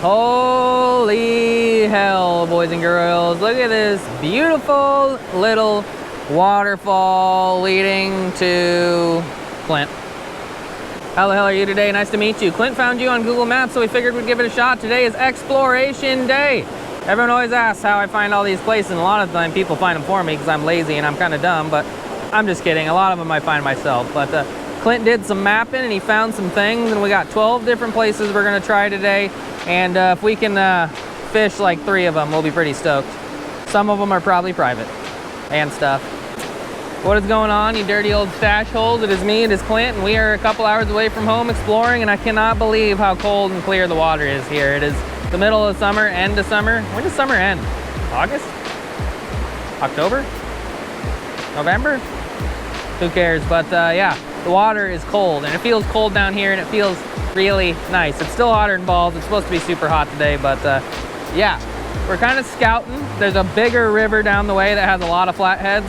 Holy hell, boys and girls. Look at this beautiful little waterfall leading to Clint. How the hell are you today? Nice to meet you. Clint found you on Google Maps, so we figured we'd give it a shot. Today is exploration day. Everyone always asks how I find all these places, and a lot of the time people find them for me because I'm lazy and I'm kind of dumb, but I'm just kidding. A lot of them I find myself. But Clint did some mapping and he found some things, and we got 12 different places we're gonna try today. And if we can fish like 3 of them, we'll be pretty stoked. Some of them are probably private and stuff. What is going on, you dirty old stash holes? It is me, it is Clint, and we are a couple hours away from home exploring, and I cannot believe how cold and clear the water is here. It is the middle of summer, end of summer. When does summer end? August? October? November? Who cares? But yeah, the water is cold, and it feels cold down here, and it feels really nice. It's still hotter than balls. It's supposed to be super hot today, but yeah, we're kind of scouting. There's a bigger river down the way that has a lot of flatheads,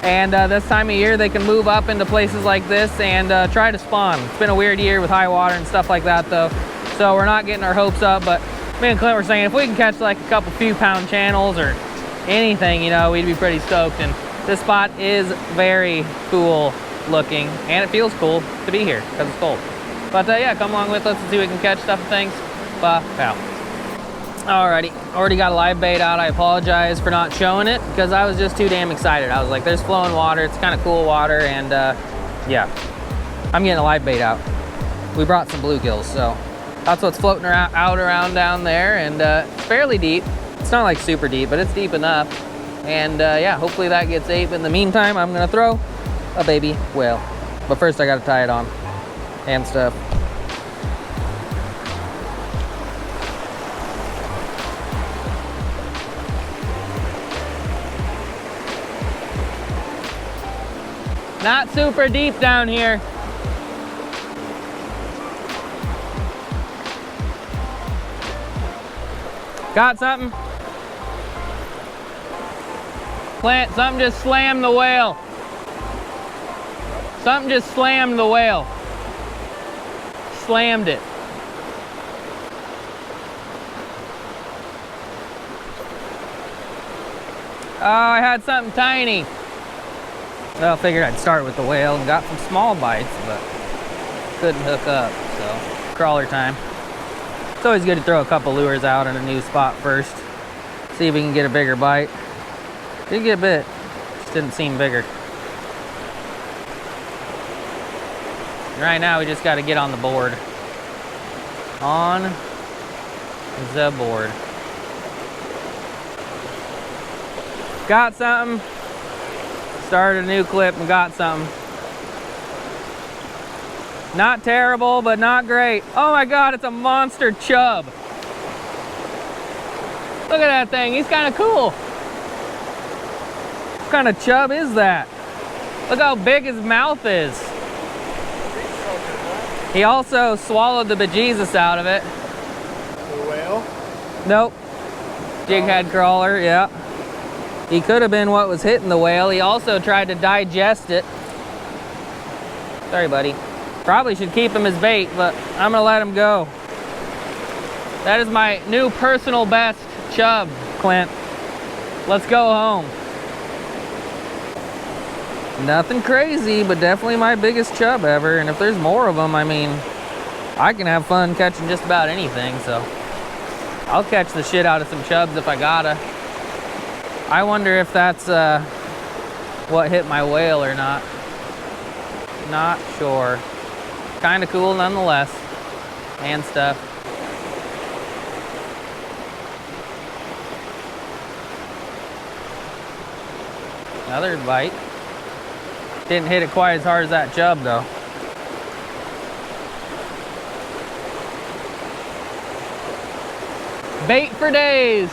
and this time of year they can move up into places like this and try to spawn. It's been a weird year with high water and stuff like that though, so we're not getting our hopes up, but me and Clint were saying if we can catch like a couple few pound channels or anything, you know, we'd be pretty stoked. And this spot is very cool looking, and it feels cool to be here because it's cold. But yeah, come along with us and see if we can catch stuff and things. Wow. Alrighty, already got a live bait out. I apologize for not showing it because I was just too damn excited. I was like, there's flowing water, it's kind of cool water, and yeah, I'm getting a live bait out. We brought some bluegills, so that's what's floating around down there, and it's fairly deep. It's not like super deep, but it's deep enough. And yeah, hopefully that gets 8. But in the meantime, I'm gonna throw a baby whale. But first I gotta tie it on and stuff. Not super deep down here. Got something? Clint, something just slammed the whale. Something just slammed the whale. Slammed it. Oh, I had something tiny. Well, I figured I'd start with the whale and got some small bites, but couldn't hook up, so crawler time. It's always good to throw a couple lures out in a new spot first. See if we can get a bigger bite. Did get bit, just didn't seem bigger. Right now we just got to get on the board. On the board. Got something. Started a new clip and got something. Not terrible, but not great. Oh my God, it's a monster chub. Look at that thing, he's kind of cool. What kind of chub is that? Look how big his mouth is. He also swallowed the bejesus out of it. The whale? Nope. Jighead crawler, yeah. He could have been what was hitting the whale. He also tried to digest it. Sorry, buddy. Probably should keep him as bait, but I'm gonna let him go. That is my new personal best chub, Clint. Let's go home. Nothing crazy, but definitely my biggest chub ever. And if there's more of them, I mean, I can have fun catching just about anything, so I'll catch the shit out of some chubs if I gotta. I wonder if that's what hit my whale or not. Not sure. Kind of cool nonetheless, and stuff. Another bite. Didn't hit it quite as hard as that chub though. Bait for days.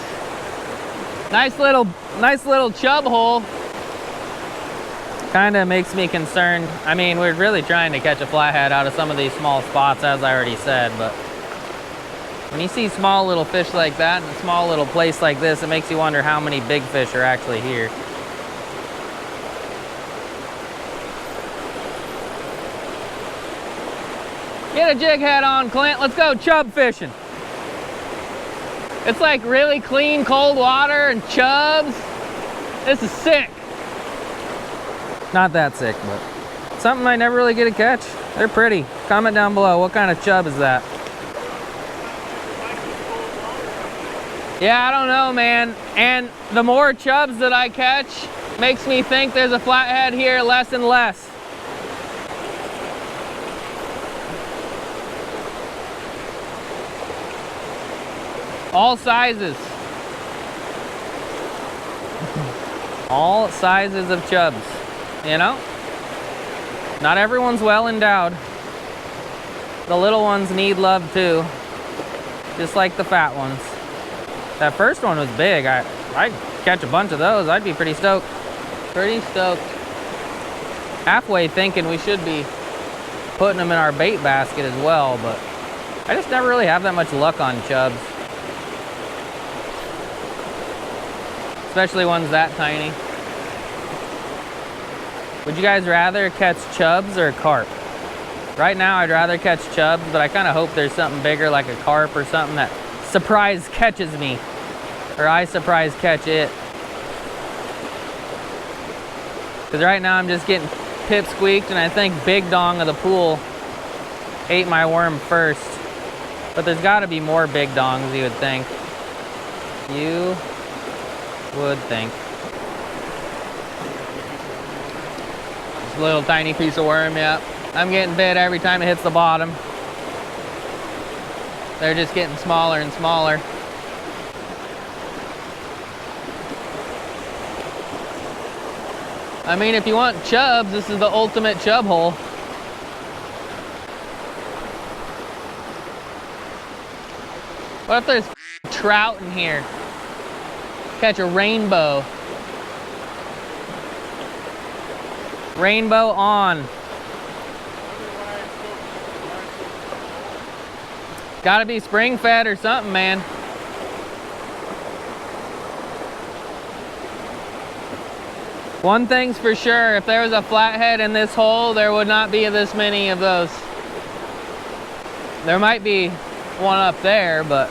Nice little chub hole. Kind of makes me concerned. I mean, we're really trying to catch a flathead out of some of these small spots, as I already said, but when you see small little fish like that in a small little place like this, it makes you wonder how many big fish are actually here. Get a jig head on, Clint. Let's go chub fishing. It's like really clean cold water and chubs. This is sick. Not that sick, but something I never really get to catch. They're pretty. Comment down below, what kind of chub is that? Yeah, I don't know, man. And the more chubs that I catch, makes me think there's a flathead here less and less. All sizes. All sizes of chubs, you know? Not everyone's well endowed. The little ones need love too, just like the fat ones. That first one was big. I'd catch a bunch of those. I'd be pretty stoked. Pretty stoked. Halfway thinking we should be putting them in our bait basket as well, but I just never really have that much luck on chubs. Especially ones that tiny. Would you guys rather catch chubs or carp? Right now I'd rather catch chubs, but I kind of hope there's something bigger like a carp or something that surprise catches me. Or I surprise catch it. Because right now I'm just getting pipsqueaked, and I think Big Dong of the pool ate my worm first. But there's got to be more Big Dongs, you would think. You would think. Just a little tiny piece of worm, yeah. I'm getting bit every time it hits the bottom. They're just getting smaller and smaller. I mean, if you want chubs, this is the ultimate chub hole. What if there's trout in here? Catch a rainbow. Rainbow on. Gotta be spring fed or something, man. One thing's for sure, if there was a flathead in this hole, there would not be this many of those. There might be one up there, but...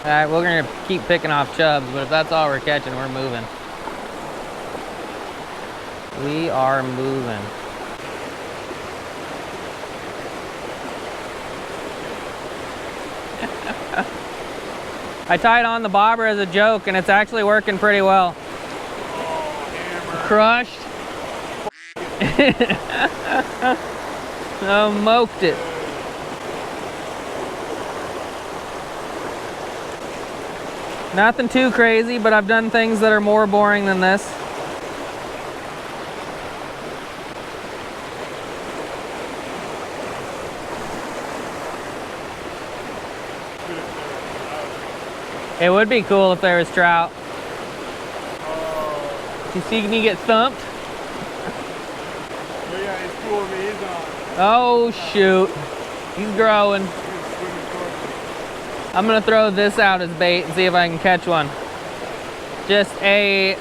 Alright, we're gonna keep picking off chubs, but if that's all we're catching, we're moving. We are moving. I tied on the bobber as a joke, and it's actually working pretty well. Oh, Crushed. Smoked it. Nothing too crazy, but I've done things that are more boring than this. It would be cool if there was trout. You see me get thumped? Yeah, he's cool with me. He's on. Oh shoot. He's growing. I'm gonna throw this out as bait and see if I can catch one. Just a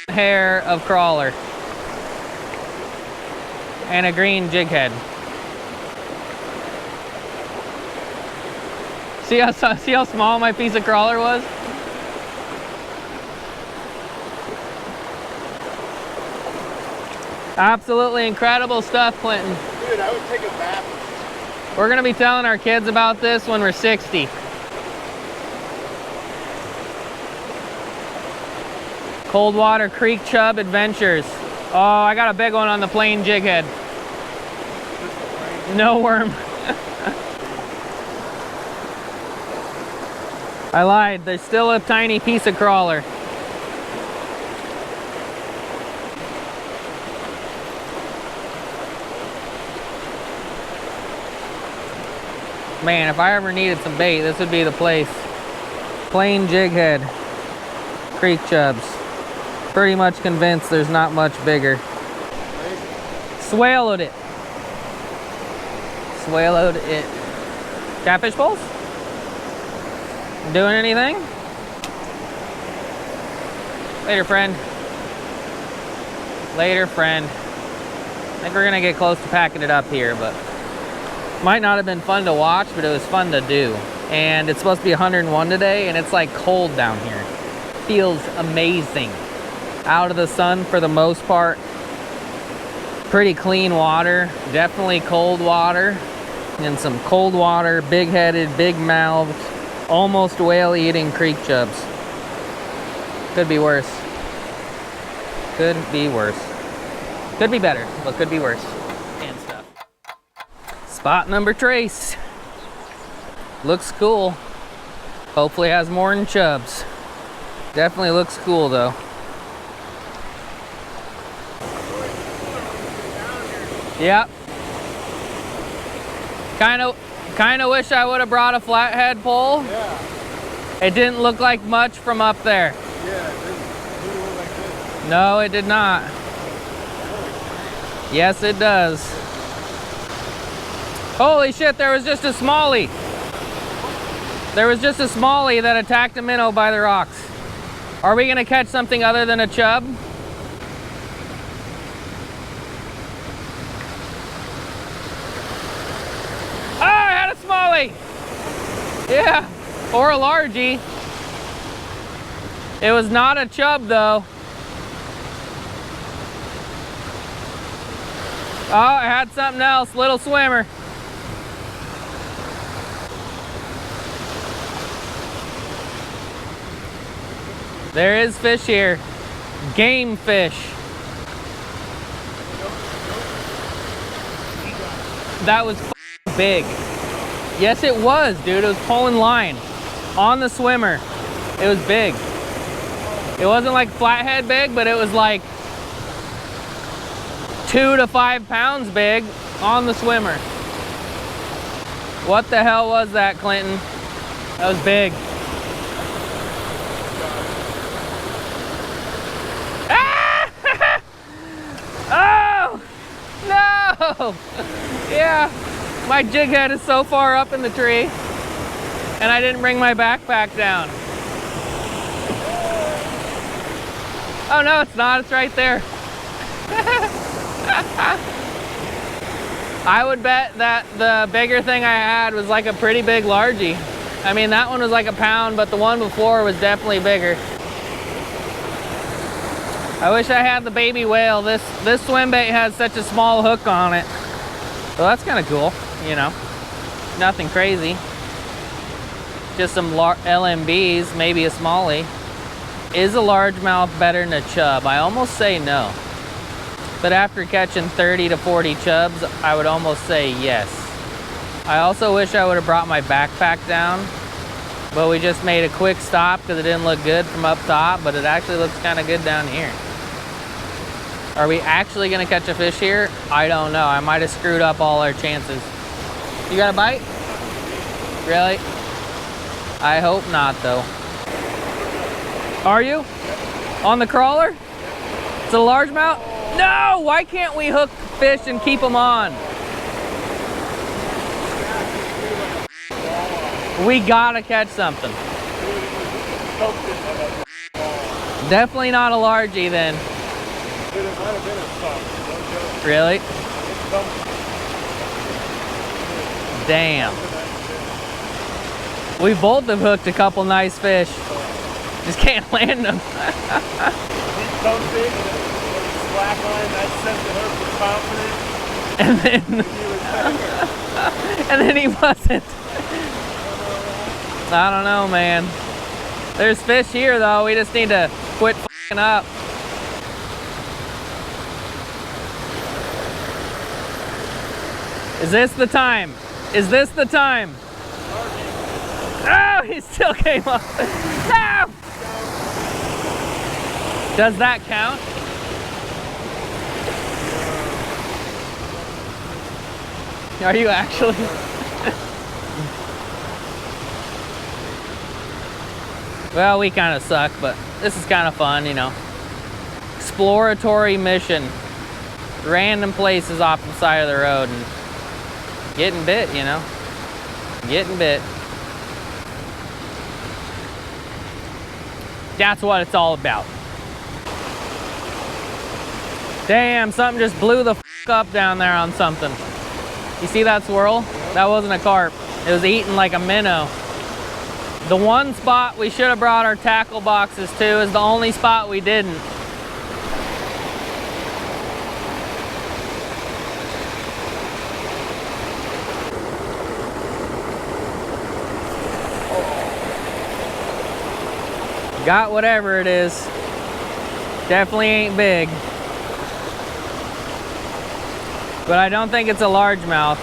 hair of crawler. And a green jig head. See how small my piece of crawler was? Absolutely incredible stuff, Clinton. Dude, I would take a bath. We're gonna be telling our kids about this when we're 60. Cold water creek chub adventures. Oh, I got a big one on the plain jig head. No worm. I lied, there's still a tiny piece of crawler. Man, if I ever needed some bait, this would be the place. Plain jig head, creek chubs. Pretty much convinced there's not much bigger. Swallowed it. Swallowed it. Catfish bowls? Doing anything? Later, friend. Later, friend. I think we're gonna get close to packing it up here, but might not have been fun to watch, but it was fun to do. and it's supposed to be 101 today, and it's like cold down here. Feels amazing. Out of the sun for the most part. Pretty clean water, definitely cold water, and some cold water, big-headed, big-mouthed, almost whale-eating creek chubs. Could be worse. Could be worse. Could be better, but could be worse. And stuff. Spot number trace. Looks cool. Hopefully has more than chubs. Definitely looks cool though. Yep. Kind of wish I would have brought a flathead pole. Yeah. It didn't look like much from up there. Yeah, it didn't look like this. No, it did not. Yes, it does. Holy shit, there was just a smallie. There was just a smallie that attacked a minnow by the rocks. Are we gonna catch something other than a chub? Oh, I had a smallie. Yeah, or a largie. It was not a chub though. Oh, I had something else, little swimmer. There is fish here. Game fish. That was big. Yes, it was, dude. It was pulling line on the swimmer. It was big. It wasn't like flathead big, but it was like 2 to 5 pounds big on the swimmer. What the hell was that, Clinton? That was big. Ah! Oh! No! Yeah, my jig head is so far up in the tree, and I didn't bring my backpack down. Oh no, it's not, it's right there. I would bet that the bigger thing I had was like a pretty big largie. I mean, that one was like a pound, but the one before was definitely bigger. I wish I had the baby whale. This swim bait has such a small hook on it. So that's kind of cool, you know. Nothing crazy. Just some LMBs, maybe a smallie. Is a largemouth better than a chub? I almost say no. But after catching 30 to 40 chubs, I would almost say yes. I also wish I would have brought my backpack down, but we just made a quick stop because it didn't look good from up top, but it actually looks kind of good down here. Are we actually gonna catch a fish here? I don't know. I might have screwed up all our chances. You got a bite? Really? I hope not though. Are you? On the crawler? It's a largemouth? No! Why can't we hook fish and keep them on? We gotta catch something. Definitely not a largie then. Really? Damn. We both have hooked a couple nice fish. Just can't land them. And then he wasn't. I don't know, man. There's fish here though. We just need to quit f***ing up. Is this the time? Is this the time? Oh, he still came up. No! Does that count? Are you actually? Well, we kind of suck, but this is kind of fun, you know. Exploratory mission. Random places off the side of the road and getting bit, you know. Getting bit. That's what it's all about. Damn, something just blew the f*** up down there on something. You see that swirl? That wasn't a carp. It was eating like a minnow. The one spot we should have brought our tackle boxes to is the only spot we didn't. Got whatever it is. Definitely ain't big. But I don't think it's a largemouth.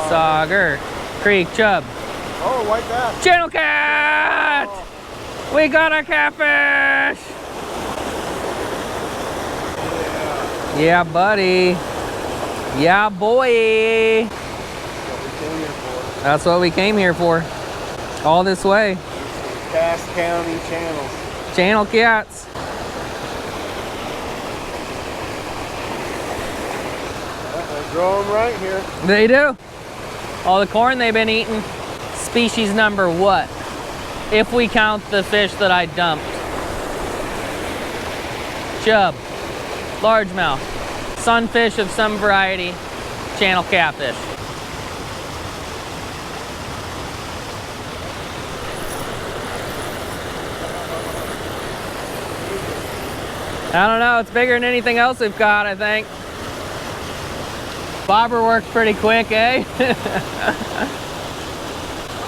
Sauger. Creek chub. Oh, white bass. Channel cat! Oh. We got a catfish! Yeah, buddy. Yeah, boy. That's what we came here for. All this way. Cass County channels. Channel cats. They grow them right here. They do. All the corn they've been eating. Species number what? If we count the fish that I dumped. Chub. Largemouth. Sunfish of some variety. Channel catfish. I don't know, it's bigger than anything else we've caught, I think. Bobber worked pretty quick, eh?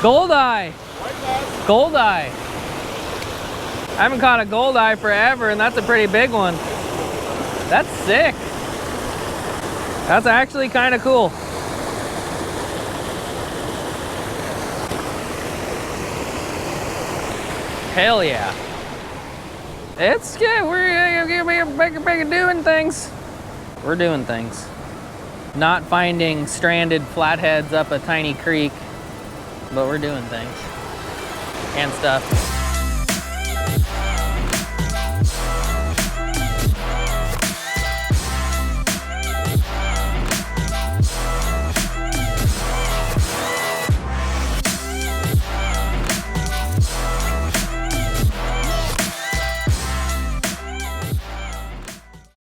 Goldeye. Goldeye. I haven't caught a goldeye forever, and that's a pretty big one. That's sick. That's actually kind of cool. Hell yeah. It's good. We're doing things. We're doing things. Not finding stranded flatheads up a tiny creek, but we're doing things and stuff.